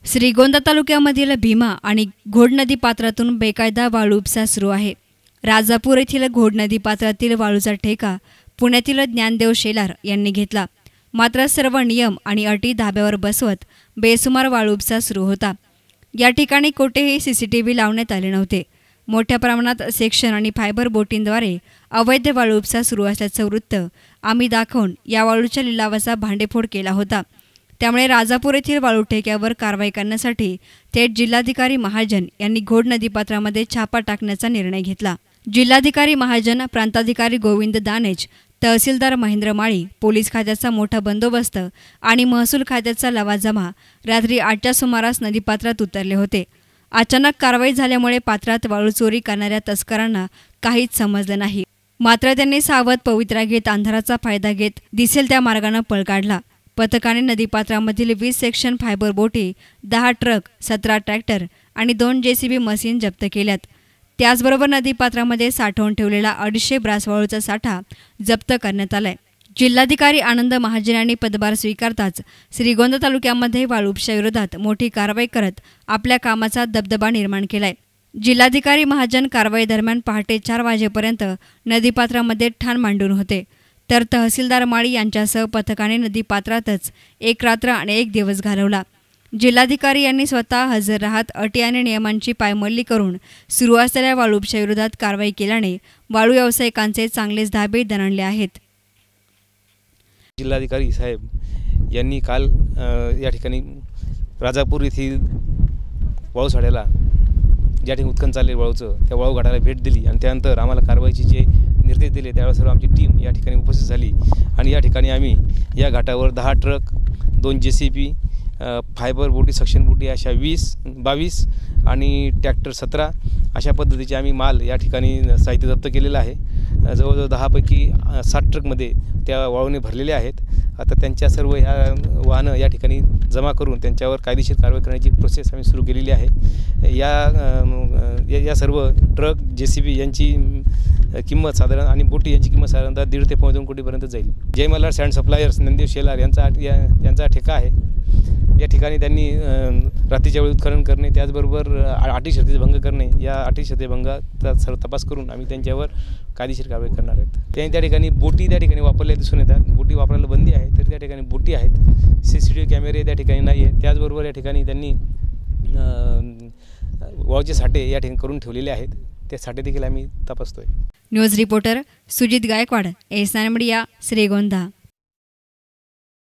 श्रीगोंदा तालुक्यामधील भीमा आणि घोड नदी पात्रातून बेकायदा वाळू उपसा सुरू आहे। राजापूर येथील घोड नदी पात्रातील वाळूचा ठेका पुण्यातील ज्ञानदेव शेलार यांनी घेतला। मात्र सर्व नियम आणि अटी धाब्यावर बसवत बेसुमार वाळू उपसा सुरू होता। या ठिकाणी कोठेही सीसीटीव्ही लावण्यात आले नव्हते। मोठ्या प्रमाणात सेक्शन आणि फायबर बोटींद्वारे अवैध वाळू उपसा सुरू असल्याचं वृत्त आम्ही दाखवून या वाळूच्या लिलावाचा भांडेफोड केला होता। त्यामुळे राजापूर येथील वाळू ठेक्यावर कारवाई करण्यासाठी थेट जिल्हाधिकारी महाजन यांनी घोड नदीपात्रामध्ये छापा टाकण्याचा निर्णय घेतला। जिल्हाधिकारी महाजन, प्रांताधिकारी गोविंद दानेज, तहसीलदार महेंद्र माळी, पोलीस खात्याचा मोठा बंदोबस्त आणि महसूल खात्याचा लवाजमा रात्री 8च्या सुमारास नदीपात्रात उतरले होते। अचानक कारवाई झाल्यामुळे पात्रात वाळू चोरी करणाऱ्या तस्करांना काहीच समजलं नाही। मात्र त्यांनी सावध पवित्रा घेत अंधाराचा फायदा घेत दिसेल त्या मार्गाने पळ काढला। पथकाने नदीपात्रामधील 20 सेक्शन फायबर बोटी, 10 ट्रक, 17 ट्रॅक्टर आणि 2 JCB मशीन जप्त केल्यात। त्याचबरोबर नदीपात्रामध्ये साठवून ठेवलेला 250 ब्रास वाळूचा साठा जप्त करण्यात आलाय। जिल्हाधिकारी आनंद महाजन यांनी पदभार स्वीकारताच श्रीगोंदा तालुक्यामध्ये वाळू उपशाविरोधात मोठी कारवाई करत आपल्या कामाचा दबदबा निर्माण केलाय। जिल्हाधिकारी महाजन कारवाई दरम्यान पहाटे 4 वाजेपर्यंत नदीपात्रामध्ये ठाण मांडून होते, तर तहसीलदार माळी यांच्यासह पथकाने नदीपात्रातच एक रात्र आणि एक दिवस घालवला। जिल्हाधिकारी यांनी स्वतः हजर राहत अटी आणि नियमांची पायमल्ली करून सुरू असलेल्या वाळू उपशाविरोधात कारवाई केल्याने वाळू व्यावसायिकांचे चांगलेच धाबे दणाणले आहेत। जिल्हाधिकारी साहेब यांनी काल या ठिकाणी राजापूर येथील वाळू साड्याला ज्या ठिकाणी उत्खनन चालले वाळूचं त्या वाळू घाटाला भेट दिली आणि त्यानंतर आम्हाला कारवाईचे जे निर्देश दिले त्यावेळेस सर्व आमची टीम या ठिकाणी उपस्थित झाली आणि या ठिकाणी आम्ही या घाटावर 10 ट्रक, 2 JCB, फायबर बोटी, सक्शन बोटी अशा 22 आणि ट्रॅक्टर 17 अशा पद्धतीचे आम्ही माल या ठिकाणी साहित्य जप्त केलेलं आहे। जवळजवळ 10 पैकी 7 ट्रकमध्ये त्या वाळूने भरलेले आहेत। आता त्यांच्या सर्व ह्या वाहनं या ठिकाणी जमा करून त्यांच्यावर कायदेशीर कारवाई करण्याची प्रोसेस आम्ही सुरू केलेली आहे। या सर्व ट्रक, JCB यांची किंमत साधारण आणि बोटी यांची किंमत साधारणतः 1.5 ते 2 कोटीपर्यंत जाईल। जय मल्हार सँड सप्लायर्स ज्ञानदेव शेलार यांचा ठेका आहे। या ठिकाणी त्यांनी रात्रीच्या वेळी उत्खनन करणे, त्याचबरोबर अटी शर्तीचा भंग करणे, या अटी शर्ती भंगाचा सर्व तपास करून आम्ही त्यांच्यावर कायदेशीर कारवाई करणार आहेत। त्या ठिकाणी बोटी त्या ठिकाणी वापरल्या दिसून येतात। बोटी वापरायला बंदी आहे, तर त्या ठिकाणी बोटी आहेत। CCTV कॅमेरे त्या ठिकाणी नाही आहे। त्याचबरोबर या ठिकाणी त्यांनी वाळूचे साठे या ठिकाणी करून ठेवलेले आहेत, ते साठे देखील आम्ही तपासतोय। न्यूज रिपोर्टर सुजित गायकवाड, एस9 मीडिया, श्रीगोंदा।